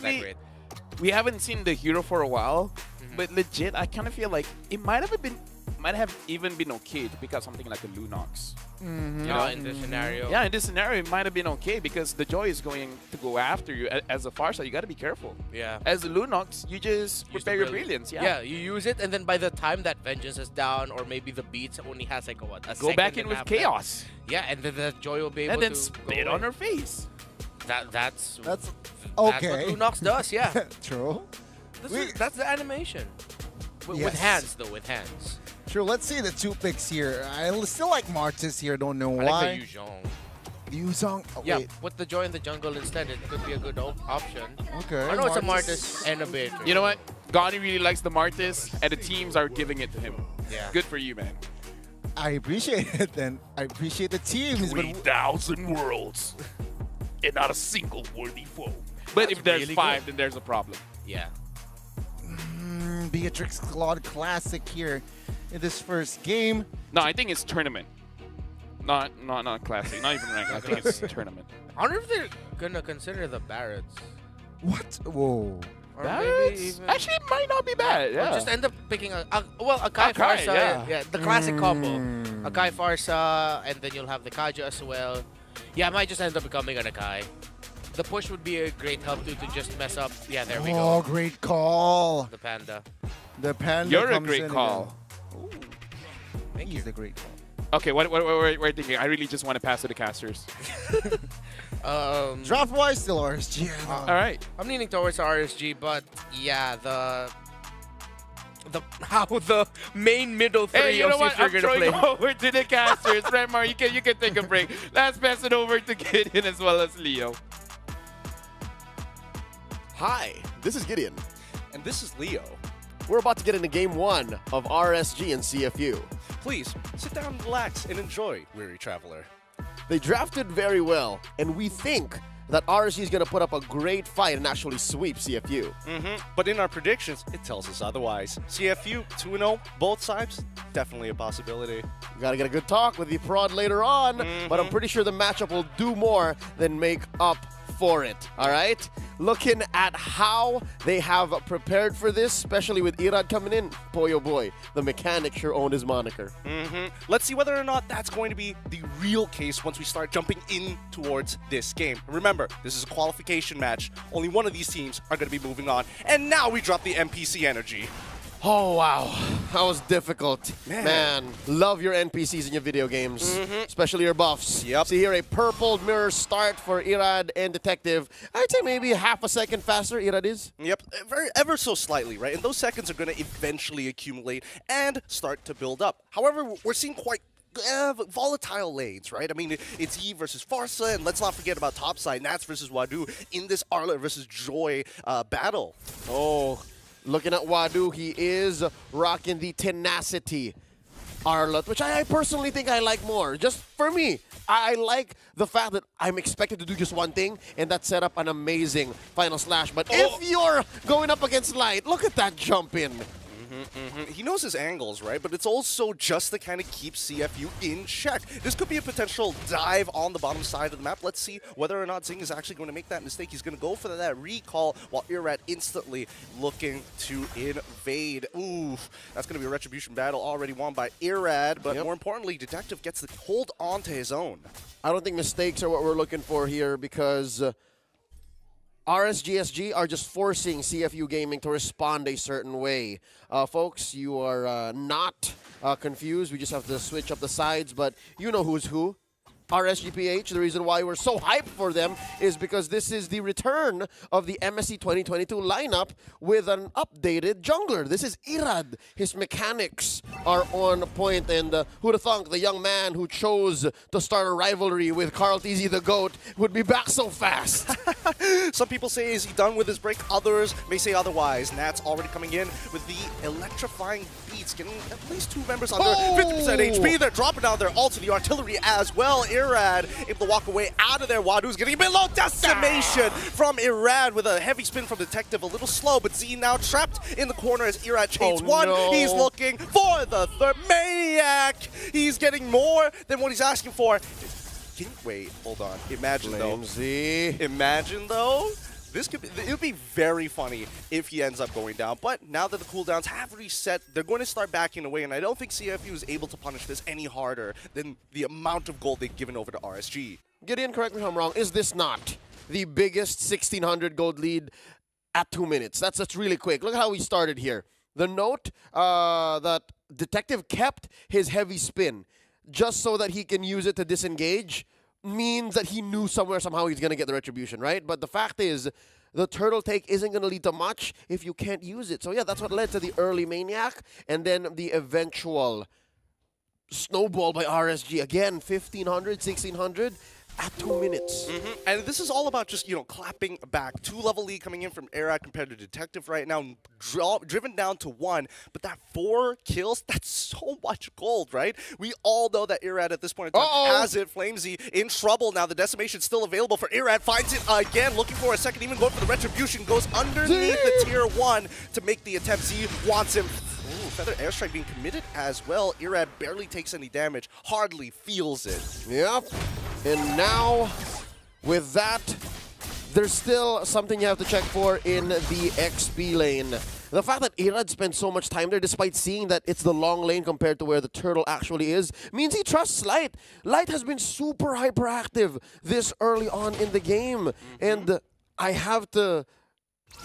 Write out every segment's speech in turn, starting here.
Honestly, we haven't seen the hero for a while, but legit, I kind of feel like it might have even been okay to pick up something like a Lunox. You know, in this scenario. Yeah, in this scenario, it might have been okay because the Joy is going to go after you. As a Farsa, you got to be careful. Yeah. As a Lunox, you just prepare your brilliance. Yeah. Yeah, you use it, and then by the time that Vengeance is down, or maybe the Beats only has like a Go back in with Chaos. Yeah, and then the Joy will be able and then to spit go on away. her face. That's okay. That's what Lunox does, yeah. True. That's the animation. With hands, though, with hands. True. Let's see the 2 picks here. I still like Martis here. Don't know I why. like the Yuzhong. Yuzhong. Oh, Yeah, wait. put the Joy in the jungle instead. It could be a good option. Okay. I know it's a Martis and a Beatrix. You know what? Gani really likes the Martis, and the teams are giving it to him. Yeah. Good for you, man. I appreciate it then. I appreciate the teams. 3,000 worlds, and not a single worthy foe. But That's if there's really 5, good. then there's a problem. Yeah. Beatrix Claude Classic here in this first game. No, I think it's tournament. Not classic. Not even ranked. I think it's tournament. I wonder if they're gonna consider the Barretts. What? Whoa. Or Barretts? maybe even... Actually, it might not be bad. Or Yeah. just end up picking a Kai Akai, Farsa. yeah. The classic combo. Akai Farsa, and then you'll have the Kaja as well. Yeah, I might just end up becoming an Akai. The push would be a great help to just mess up. Yeah, there we Oh, go. great call. The Panda. The Panda You're a comes great in call. Thank He's you. the great call. Okay, what we're thinking. I really just want to pass to the casters. Draft-wise, still RSG. All right. I'm leaning towards RSG, but yeah, how the main middle three Hey, you of know what? Sifra are I'm gonna throwing play. over to the casters. Remar, you can take a break. Let's pass it over to Gideon as well as Leo. Hi, this is Gideon. And this is Leo. We're about to get into game 1 of RSG and CFU. Please, sit down, relax, and enjoy, weary traveler. They drafted very well, and we think that RSG is going to put up a great fight and actually sweep CFU. But in our predictions, it tells us otherwise. CFU 2-0, both sides, definitely a possibility. We got to get a good talk with the prod later on, but I'm pretty sure the matchup will do more than make up for it, all right? Looking at how they have prepared for this, especially with Irad coming in, boy oh boy, the mechanic sure owned his moniker. Let's see whether or not that's going to be the real case once we start jumping in towards this game. Remember, this is a qualification match. Only one of these teams are going to be moving on. And now we drop the NPC energy. Oh, wow. That was difficult. Man. Love your NPCs in your video games, especially your buffs. Yep. See here, a purple mirror start for Irad and Detective. I'd say maybe half a second faster Irad is. Yep, ever so slightly, right? And those seconds are going to eventually accumulate and start to build up. However, we're seeing quite volatile lanes, right? I mean, it's Yi versus Farsa, and let's not forget about topside, Nats versus Wadu in this Arla versus Joy battle. Oh, looking at Wadu, he is rocking the Tenacity Arlet, which I personally think I like more. Just for me, I like the fact that I'm expected to do just one thing, and that set up an amazing final slash. But if you're going up against Light, look at that jump in. He knows his angles, right? But it's also just to kind of keep CFU in check. This could be a potential dive on the bottom side of the map. Let's see whether or not Zing is actually going to make that mistake. He's going to go for that recall while Irad instantly looking to invade. Ooh, that's going to be a retribution battle already won by Irad. But more importantly, Detective gets the hold on to his own. I don't think mistakes are what we're looking for here because RSGSG are just forcing CFU Gaming to respond a certain way. Folks, you are not confused. We just have to switch up the sides, but you know who's who. RSGPH, the reason why we're so hyped for them is because this is the return of the MSC 2022 lineup with an updated jungler. This is Irad. His mechanics are on point, and who'd have thunk the young man who chose to start a rivalry with Carl TZ the GOAT would be back so fast. Some people say, is he done with his break? Others may say otherwise. Nat's already coming in with the electrifying beats, getting at least 2 members under 50% HP. They're dropping down their ult to the artillery as well. Irad able to walk away out of there. Wadu's getting below decimation from Irad with a heavy spin from Detective. A little slow, but Z now trapped in the corner as Irad chains one. No. He's looking for the third Maniac. He's getting more than what he's asking for. Wait, hold on. Imagine though. Z. Imagine though, it would be very funny if he ends up going down. But now that the cooldowns have reset, they're going to start backing away, and I don't think CFU is able to punish this any harder than the amount of gold they've given over to RSG. Gideon, correct me if I'm wrong. Is this not the biggest 1,600 gold lead at 2 minutes? That's really quick. Look at how we started here. The note that Detective kept his heavy spin just so that he can use it to disengage means that he knew somehow he's going to get the retribution, right? But the fact is, the turtle take isn't going to lead to much if you can't use it. So yeah, that's what led to the early Maniac and then the eventual snowball by RSG. Again, 1,500, 1,600 at 2 minutes. And this is all about just, clapping back. 2-level lead coming in from Arad compared to Detective right now, driven down to 1. But that 4 kills, that's so much gold, right? We all know that Arad at this point in time has it. Flamesy in trouble now. The decimation's still available for Arad. Finds it again, looking for a second, even going for the retribution. Goes underneath the tier 1 to make the attempt. Z wants him. Ooh, Feather Airstrike being committed as well. Irad barely takes any damage, hardly feels it. Yep. And now, with that, there's still something you have to check for in the XP lane. The fact that Irad spent so much time there, despite seeing that it's the long lane compared to where the turtle actually is, means he trusts Light. Light has been super hyperactive this early on in the game. And I have to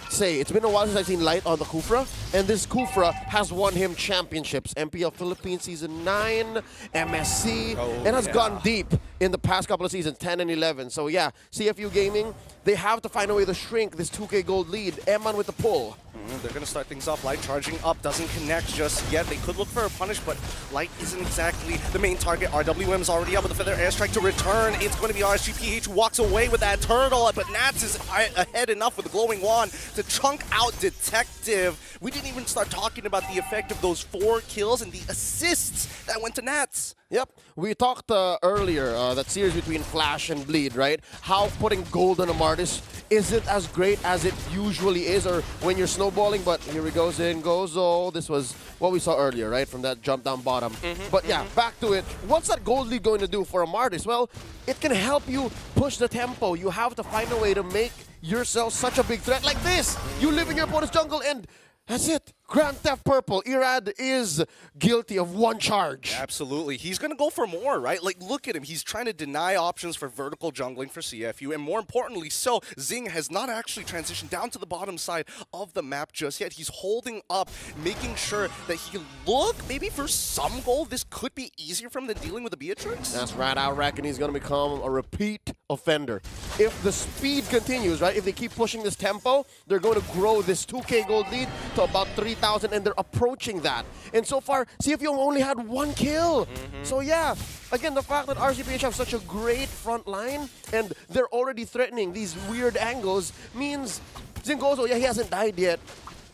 say, it's been a while since I've seen Light on the Kufra, and this Kufra has won him championships. MPL Philippines Season 9, MSC, and has gone deep in the past couple of seasons, 10 and 11. So yeah, CFU Gaming, they have to find a way to shrink this 2K gold lead. Eman with the pull. They're going to start things off. Light charging up, doesn't connect just yet. They could look for a punish, but Light isn't exactly the main target. RWM is already up with a Feather Airstrike to return. It's going to be RSGPH who walks away with that turtle, but Nats is ahead enough with the glowing wand to chunk out Detective. We didn't even start talking about the effect of those 4 kills and the assists that went to Nats. Yep, we talked earlier, that series between Flash and Bleed, right? How putting gold on a Martis isn't as great as it usually is, or when you're snowballing, but here we go, Zengozo. This was what we saw earlier, right? From that jump down bottom. But yeah, back to it. What's that gold lead going to do for a Martis? Well, it can help you push the tempo. You have to find a way to make yourself such a big threat like this. You live in your opponent's jungle and that's it. Grand Theft Purple. Irad is guilty of 1 charge. Absolutely. He's going to go for more, right? Like, look at him. He's trying to deny options for vertical jungling for CFU. And more importantly so, Zing has not actually transitioned down to the bottom side of the map just yet. He's holding up, making sure that he can look maybe for some goal. This could be easier for him than dealing with the Beatrix. That's right. I reckon he's going to become a repeat offender. If the speed continues, right? If they keep pushing this tempo, they're going to grow this 2K gold lead to about 3,000, and they're approaching that. And so far, CFU only had 1 kill. So yeah, again, the fact that RCPH have such a great front line, and they're already threatening these weird angles, means Zingozo, yeah, he hasn't died yet,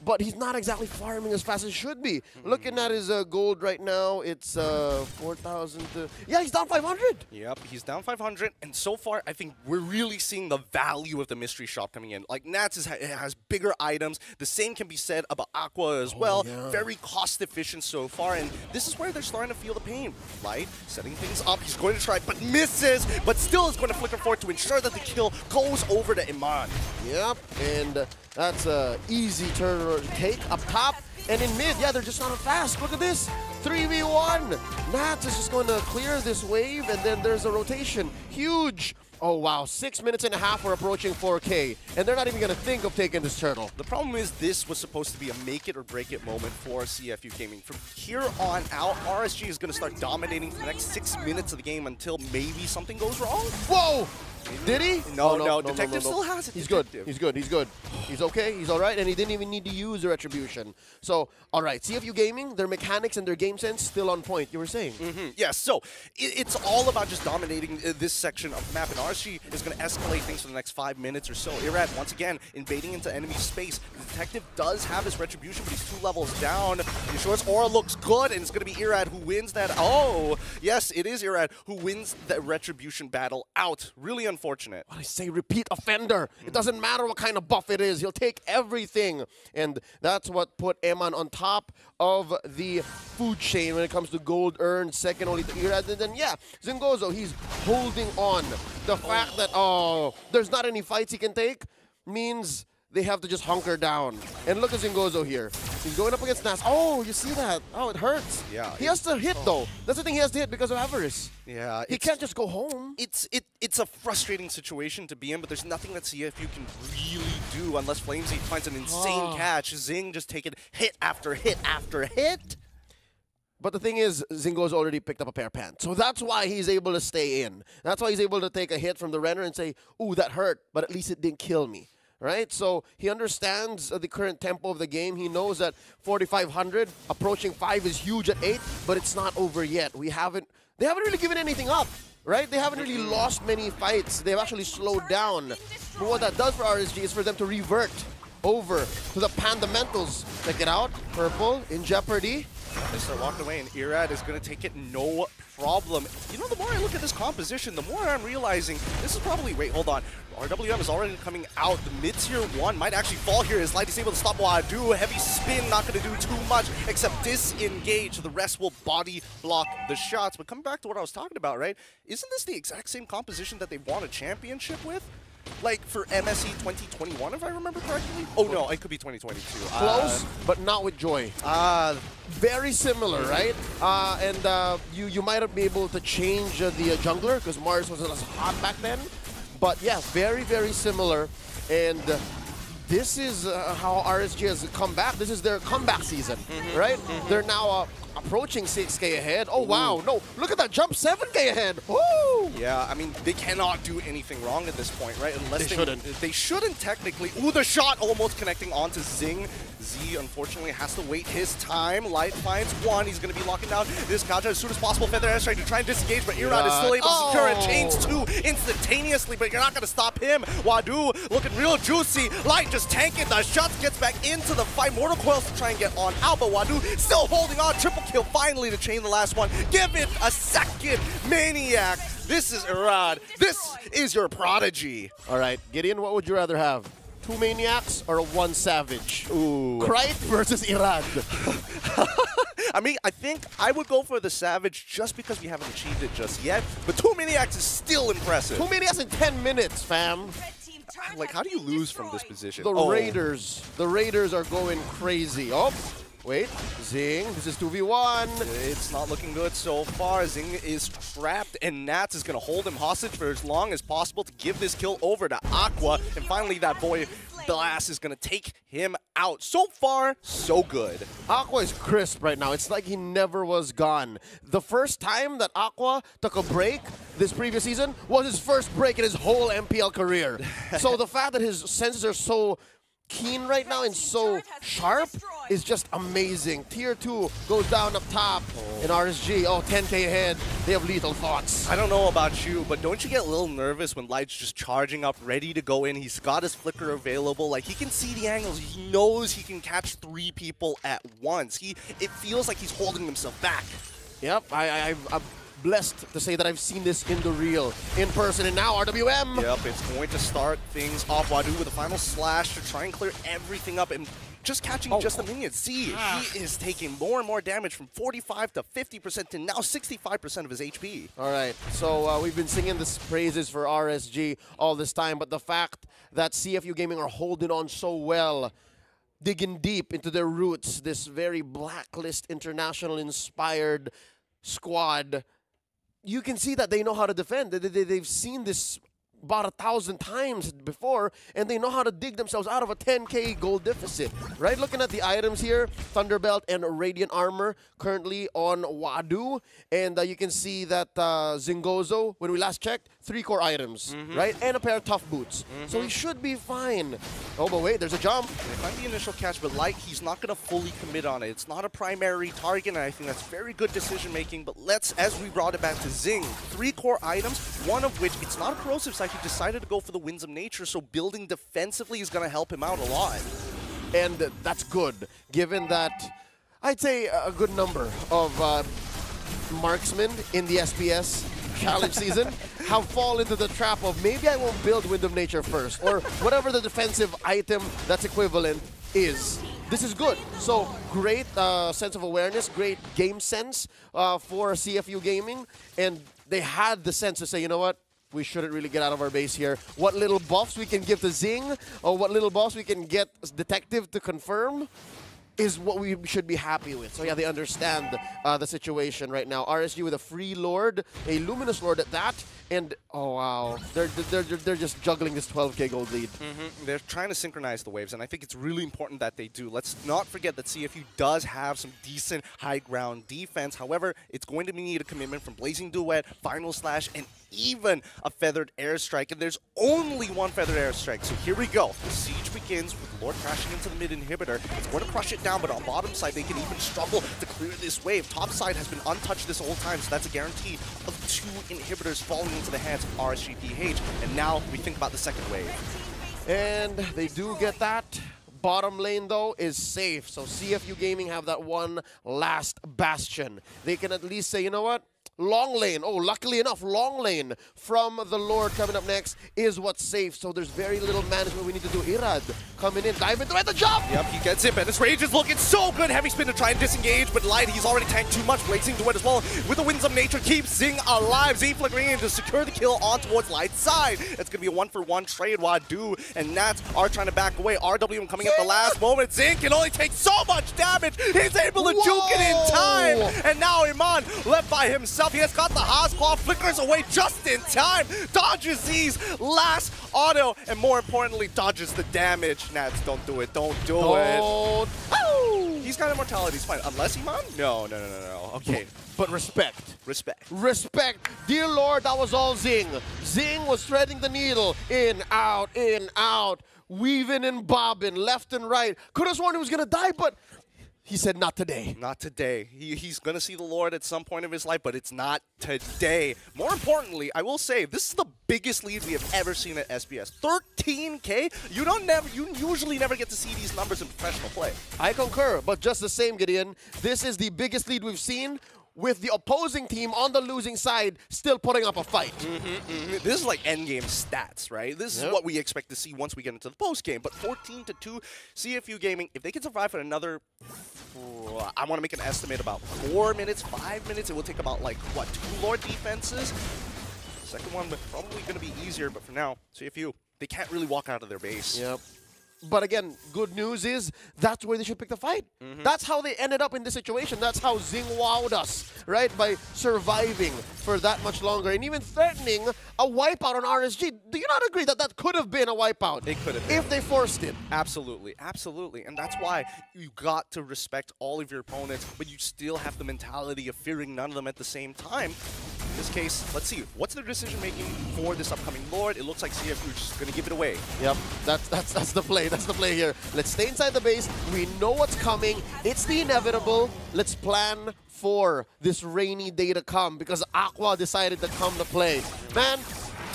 but he's not exactly farming as fast as he should be. Looking at his gold right now, it's 4,000. Yeah, he's down 500. Yep, he's down 500. And so far, I think we're really seeing the value of the mystery shop coming in. Like, Nats has bigger items. The same can be said about Aqua as well. Yeah. Very cost efficient so far. And this is where they're starting to feel the pain. Light setting things up. He's going to try, but misses. But still is going to flicker forward to ensure that the kill goes over to Iman. Yep, and that's an easy turn take up top. And in mid, yeah, they're just not fast. Look at this. 3v1. Nats is just going to clear this wave, and then there's a rotation. Huge. Oh, wow. 6 minutes and a half. We're approaching 4K. And they're not even going to think of taking this turtle. The problem is this was supposed to be a make it or break it moment for CFU Gaming. From here on out, RSG is going to start dominating for the next 6 minutes of the game until maybe something goes wrong. Whoa! Did he? No, Detective still has it. He's good. He's good. He's good. He's okay. He's all right. And he didn't even need to use the retribution. So, all right. CFU Gaming, their mechanics and their game sense still on point. You were saying. Yes. So it's all about just dominating this section of the map, and RSG is going to escalate things for the next 5 minutes or so. Irad once again invading into enemy space. The Detective does have his retribution, but he's 2 levels down. The Short's aura looks good, and it's going to be Irad who wins that. Oh, yes, it is Irad who wins the retribution battle out. Really unfortunate. What I say, repeat offender. It doesn't matter what kind of buff it is. He'll take everything. And that's what put Eman on top of the food chain when it comes to gold earned, second only to Irad. And then, yeah, Zingozo, he's holding on. The fact that, there's not any fights he can take, means they have to just hunker down. And look at Zingozo here. He's going up against Nas. Oh, you see that? Oh, it hurts. Yeah. He has to hit, though. That's the thing, he has to hit because of avarice. Yeah. He can't just go home. It's a frustrating situation to be in, but there's nothing that CFU can really do unless Flamesy finds an insane catch. Zing just taking hit after hit after hit. But the thing is, Zingo's already picked up a pair of pants. So that's why he's able to stay in. That's why he's able to take a hit from the Renner and say, ooh, that hurt, but at least it didn't kill me. Right? So he understands the current tempo of the game. He knows that 4,500, approaching 5 is huge at 8, but it's not over yet. They haven't really given anything up, right? They haven't really lost many fights. They've actually slowed down. But what that does for RSG is for them to revert over to the fundamentals. Check it out. Purple in jeopardy. They start walking away, and Irad is going to take it no problem. You know, the more I look at this composition, the more I'm realizing this is probably... Wait, hold on. RWM is already coming out. The mid-tier 1 might actually fall here as Light is able to stop Wadu. Heavy spin, not going to do too much except disengage. The rest will body block the shots. But coming back to what I was talking about, right? Isn't this the exact same composition that they won a championship with? Like for MSE 2021, if I remember correctly? Oh no, it could be 2022. Close, but not with Joy. Very similar, right? You might have been able to change the jungler because Mars wasn't as hot back then. But yeah, very, very similar. And this is how RSG has come back. This is their comeback season, right? They're now approaching 6K ahead. Oh, wow. No, look at that jump, 7K ahead. Woo! Yeah, I mean, they cannot do anything wrong at this point, right? Unless They shouldn't. They shouldn't technically. Ooh, the shot almost connecting onto Zing. Z, unfortunately, has to wait his time. Light finds one. He's going to be locking down this Kaja as soon as possible. Feather Airstrike to try and disengage, but Irad is still able to secure it. Chains 2 instantaneously, but you're not going to stop him. Wadu looking real juicy. Light just tanking the shots, gets back into the fight. Mortal Coils to try and get on out, but Wadu still holding on. Triple kill finally to chain the last one. Give it a second. Maniac. This is Irad. This is your prodigy. All right, Gideon, what would you rather have? 2 Maniacs or 1 Savage? Ooh. Krite versus Irad. I mean, I think I would go for the Savage just because we haven't achieved it just yet. But 2 Maniacs is still impressive. 2 Maniacs in 10 minutes, fam. Like, how do you lose from this position? The Raiders are going crazy. Oh, wait, Zing, this is 2v1. It's not looking good so far. Zing is trapped, and Nats is going to hold him hostage for as long as possible to give this kill over to Aqua. And finally, that boy Blast is going to take him out. So far, so good. Aqua is crisp right now. It's like he never was gone. The first time that Aqua took a break this previous season was his first break in his whole MPL career. So the fact that his senses are so keen right now and so sharp is just amazing. Tier 2 goes down up top in RSG. Oh, 10K ahead. They have lethal thoughts. I don't know about you, but don't you get a little nervous when Light's just charging up, ready to go in? He's got his flicker available. Like, he can see the angles. He knows he can catch 3 people at once. It feels like he's holding himself back. Yep, I'm blessed to say that I've seen this in the real, in person, and now RWM. Yep, it's going to start things off. Wadu with a final slash to try and clear everything up and just catching just the minions. See, he is taking more and more damage from 45 to 50% to now 65% of his HP. All right, so we've been singing the praises for RSG all this time, but the fact that CFU Gaming are holding on so well, digging deep into their roots, this very Blacklist International-inspired squad, you can see that they know how to defend. They've seen this about 1,000 times before, and they know how to dig themselves out of a 10K gold deficit, right? Looking at the items here, Thunderbelt and Radiant Armor currently on Wadu, and you can see that Zingozo, when we last checked, 3 core items, right? And a pair of tough boots. So he should be fine. Oh, but wait, there's a jump. They find the initial catch, but Light, he's not going to fully commit on it. It's not a primary target, and I think that's very good decision-making, but let's, as we brought it back to Zing, 3 core items, one of which, it's not a corrosive side. He decided to go for the Winds of Nature, so building defensively is going to help him out a lot. And that's good, given that I'd say a good number of marksmen in the SPS challenge season have fallen into the trap of maybe I won't build Wind of Nature first, or whatever the defensive item that's equivalent is. This is good. So great sense of awareness, great game sense for CFU Gaming, and they had the sense to say, you know what? we shouldn't really get out of our base here. What little buffs we can give to Zing, or what little buffs we can get Detective to confirm, is what we should be happy with. So yeah, they understand the situation right now. RSG with a free Lord, a Luminous Lord at that, and oh wow, they're just juggling this 12k gold lead. They're trying to synchronize the waves, and I think it's really important that they do. Let's not forget that CFU does have some decent high ground defense. However, it's going to need a commitment from Blazing Duet, Final Slash, and even a Feathered Airstrike, and there's only one Feathered Airstrike. So here we go. The siege begins with Lord crashing into the mid inhibitor. It's going to crush it down, but on bottom side, they can even struggle to clear this wave. Top side has been untouched this whole time, so that's a guarantee of 2 inhibitors falling into the hands of RSGPH. And now we think about the second wave. And they do get that. Bottom lane, though, is safe. So CFU Gaming have that one last bastion. They can at least say, you know what? Long lane. Oh, luckily enough, long lane from the Lord coming up next is what's safe. So there's very little management we need to do. Irad coming in, dive into it, the jump! Yep, he gets it, but his rage is looking so good. Heavy spin to try and disengage, but Light, he's already tanked too much. Blazing Duet as well. With the Winds of Nature, keeps Zing alive. Z flickering in to secure the kill on towards Light's side. It's going to be a 1-for-1 trade. Wadu and Nats are trying to back away. RWM coming at the last moment. Zing can only take so much damage. He's able to juke it in time. And now Iman left by himself. He has got the Haas Claw, flickers away just in time. Dodges Z's last auto, and more importantly, dodges the damage. Nats, don't do it. Don't do it. Oh! He's got immortality. He's fine. Unless Iman? No. Okay. But respect. Respect. Respect. Dear Lord, that was all Zing. Zing was threading the needle. In, out. Weaving and bobbing, left and right. Could have sworn he was going to die, but he said not today. Not today. He's going to see the Lord at some point of his life, but it's not today. More importantly, I will say, this is the biggest lead we have ever seen at SBS. 13K? You usually never get to see these numbers in professional play. I concur, but just the same, Gideon, this is the biggest lead we've seen with the opposing team on the losing side still putting up a fight. This is like endgame stats, right? This is what we expect to see once we get into the postgame. But 14-2, CFU Gaming, if they can survive for another, I want to make an estimate about 4 minutes, 5 minutes. It will take about, like, what, 2 Lord defenses? Second one probably going to be easier, but for now, CFU, they can't really walk out of their base. Yep. But again, good news is that's where they should pick the fight. That's how they ended up in this situation. That's how Zing wowed us, right? By surviving for that much longer and even threatening a wipeout on RSG. Do you not agree that that could have been a wipeout? It could have been. If they forced it. Absolutely. And that's why you got to respect all of your opponents, but you still have the mentality of fearing none of them at the same time. In this case, let's see. What's their decision-making for this upcoming Lord? It looks like CFU is just going to give it away. Yep, that's the play. That's the play here. Let's stay inside the base. We know what's coming. It's the inevitable. Let's plan for this rainy day to come because Aqua decided to come to play. Man,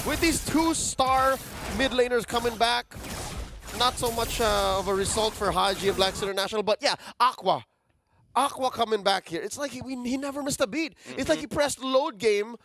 with these 2-star mid laners coming back, not so much of a result for Haji and Blacks International, but yeah, Aqua coming back here. It's like he never missed a beat. It's like he pressed load game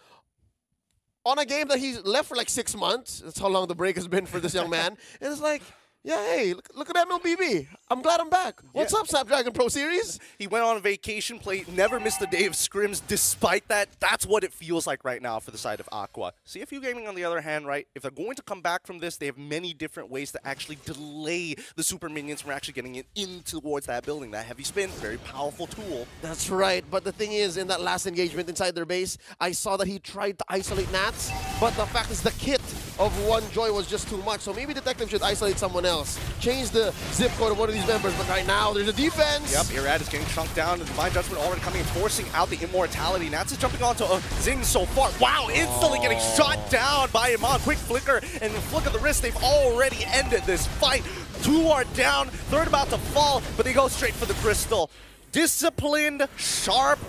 on a game that he's left for like 6 months. That's how long the break has been for this young man. And it's like, yeah, hey, look at MLBB. I'm glad I'm back. What's up, Snapdragon Pro Series? He went on a vacation, never missed a day of scrims. Despite that, that's what it feels like right now for the side of Aqua. CFU Gaming, on the other hand, right, if they're going to come back from this, they have many different ways to actually delay the super minions from actually getting it in towards that building. That heavy spin, very powerful tool. That's right, but the thing is, in that last engagement inside their base, I saw that he tried to isolate Nats, but the fact is the kit of One Joy was just too much, so maybe Detective should isolate someone else. Change the zip code of one of these members, but right now there's a defense. Yep, Irad is getting chunked down. The Divine Judgment already coming and forcing out the immortality. Nats is jumping onto Zing so far. Wow, instantly getting shot down by Iman. Quick flicker and the flick of the wrist. They've already ended this fight. 2 are down, third about to fall, but they go straight for the crystal. Disciplined, sharp